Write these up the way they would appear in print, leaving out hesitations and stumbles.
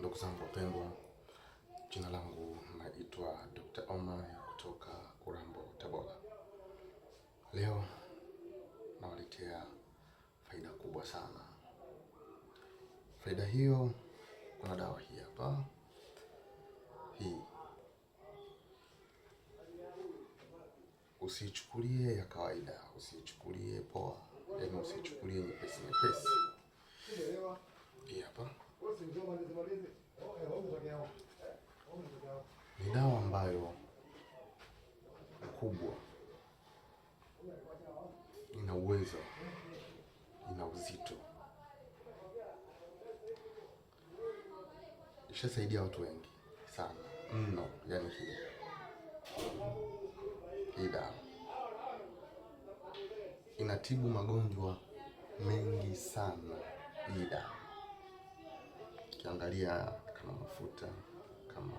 Ndugu zangu wapendwa, jina langu naitwa Dr. Omar kutoka Urambo, Tabora. Leo nawaletea faida kubwa sana. Faida hiyo, kuna dawa hii hapa. Hii usichukulie ya kawaida, usichukulie poa, yaani usichukulie nyepesi. Hii hapa ni dawa ambayo kubwa, ina uwezo, ina uzito, ishasaidia watu wengi sana mno. Yani hii dawa inatibu magonjwa mengi sana. Hii dawa ukiangalia kama mafuta, kama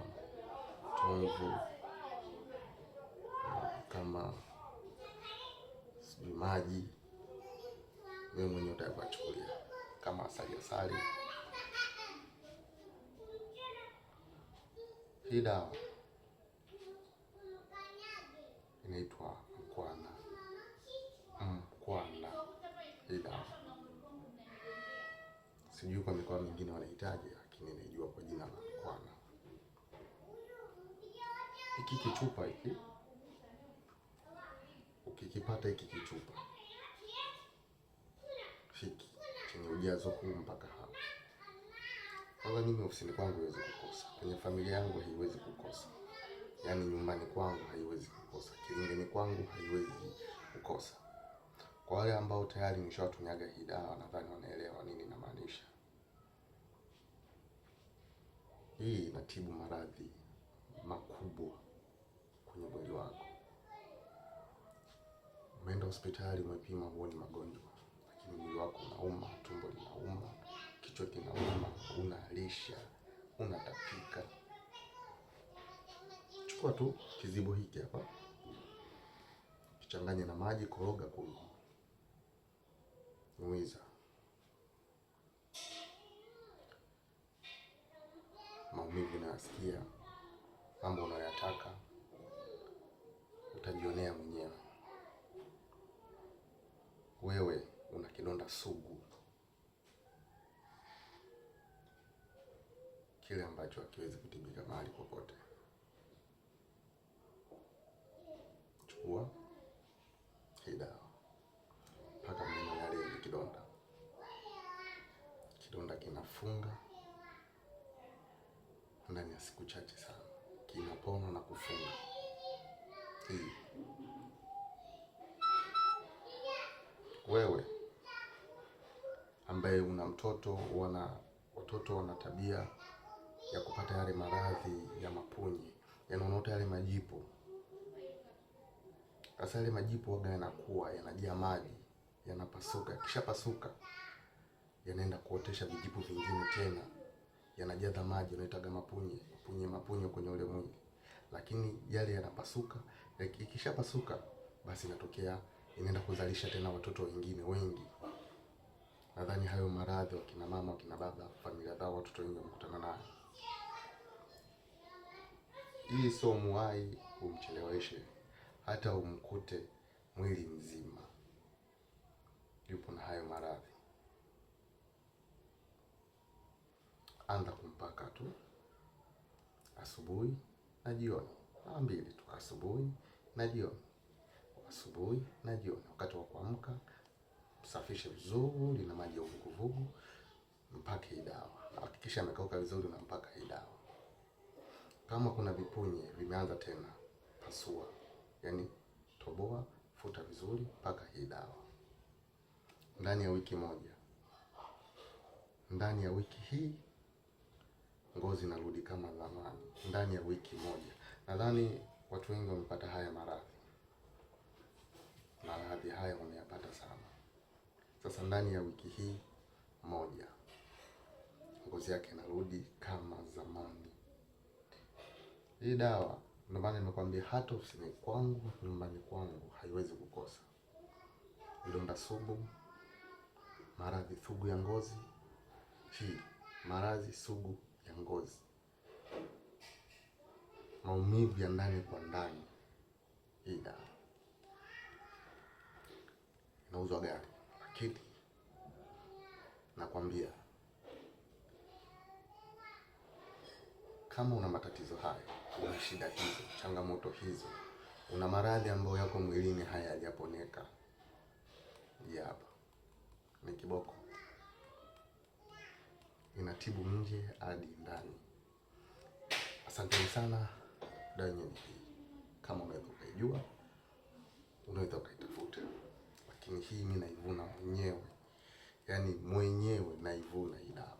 tumbo, kama maji, wewe mwenyewe utayachukulia, kama asali. Hii dawa inaitwa mkwana. Hii dawa sijui kwa mikoa mingine wanahitaji, lakini naijua kwa jina la mkwana. Hiki kichupa hiki, ukikipata hiki kichupa hiki chenye ujazo huu mpaka hapa, kwanza mimi ofisini kwangu haiwezi kukosa, kwenye familia yangu haiwezi kukosa, yaani nyumbani kwangu haiwezi kukosa, kilingeni kwangu haiwezi kukosa. Kwa wale ambao tayari nishawatunyaga hii dawa, nadhani wanaelewa nini namaanisha. Hii inatibu maradhi makubwa kwenye mwili wako. Umeenda hospitali, umepima, huoni magonjwa, lakini mwili wako unauma, tumbo linauma, kichwa kinauma, unalisha, unatapika. Chukua tu kizibo hiki hapa, kichanganye na maji, koroga, kunywa. Nyunyiza. Maumivu unayosikia, mambo unayoyataka, utajionea mwenyewe. Wewe una kidonda sugu, kile ambacho hakiwezi kutibika mahali popote. Chukua hii dawa, paka meno yale ya kidonda. Kidonda kinafunga ndani ya siku chache sana, kinapona na kufunga. Hii wewe ambaye una mtoto, watoto wana tabia ya kupata yale maradhi ya mapunye, yaani unaota yale majipu. Sasa yale majipu waga yanakuwa yanajaa maji, yanapasuka, kisha pasuka yanaenda kuotesha vijipu vingine tena, yanajaza maji, unaitaga mapunye kwenye ule mwili. Lakini yale yanapasuka, ikishapasuka basi inatokea inaenda kuzalisha tena watoto wengine wengi. Nadhani hayo maradhi wakina mama, wakina baba, familia zao, watoto wengi wamekutana nayo. Hii sio muwai umcheleweshe, hata umkute mwili mzima yupo na hayo maradhi. Anza kumpaka tu asubuhi na jioni, mara mbili tu, asubuhi na jioni, asubuhi na jioni. Wakati wa kuamka msafishe vizuri na maji ya uvuguvugu, mpake hii dawa. Hakikisha amekauka vizuri, unampaka hii dawa. Kama kuna vipunye vimeanza tena, pasua, yaani toboa, futa vizuri, paka hii dawa. Ndani ya wiki moja, ndani ya wiki hii ngozi inarudi kama zamani. Ndani ya wiki moja. Nadhani watu wengi wamepata haya maradhi haya wameyapata sana. Sasa ndani ya wiki hii moja, ngozi yake inarudi kama zamani. Hii dawa ndio maana nimekwambia hata ofisini kwangu, nyumbani kwangu haiwezi kukosa. Vidonda sugu, maradhi sugu ya ngozi, maradhi sugu ya ngozi, maumivu ya ndani kwa ndani. Hii dawa inauzwa gari, lakini nakwambia kama una matatizo haya, una shida hizo, changamoto hizo, una maradhi ambayo yako mwilini hayajaponeka, hapa ni kiboko. Inatibu nje hadi ndani. Asanteni sana. Dawa yenyewe hii, kama unaweza ukaijua, unaweza ukaitafuta, lakini hii mimi naivuna mwenyewe, yaani mwenyewe naivuna hii dawa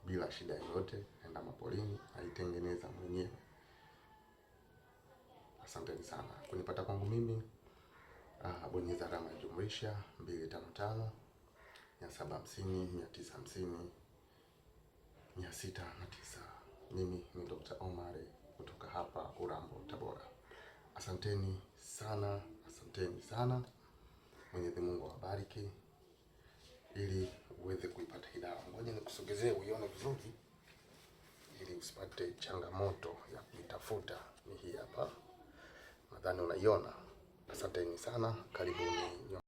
bila shida yoyote. Enda mapolini, naitengeneza mwenyewe. Asanteni sana. Kunipata kwangu mimi, bonyeza alama ya jumlisha 255 750 950 609. Mimi ni Dr. Omar kutoka hapa Urambo, Tabora. Asanteni sana, asanteni sana. Mwenyezi Mungu awabariki. Ili uweze kuipata hii dawa, ngoja nikusogezee uione vizuri ili usipate changamoto ya kuitafuta. Ni hii hapa, nadhani unaiona. Asanteni sana, karibuni.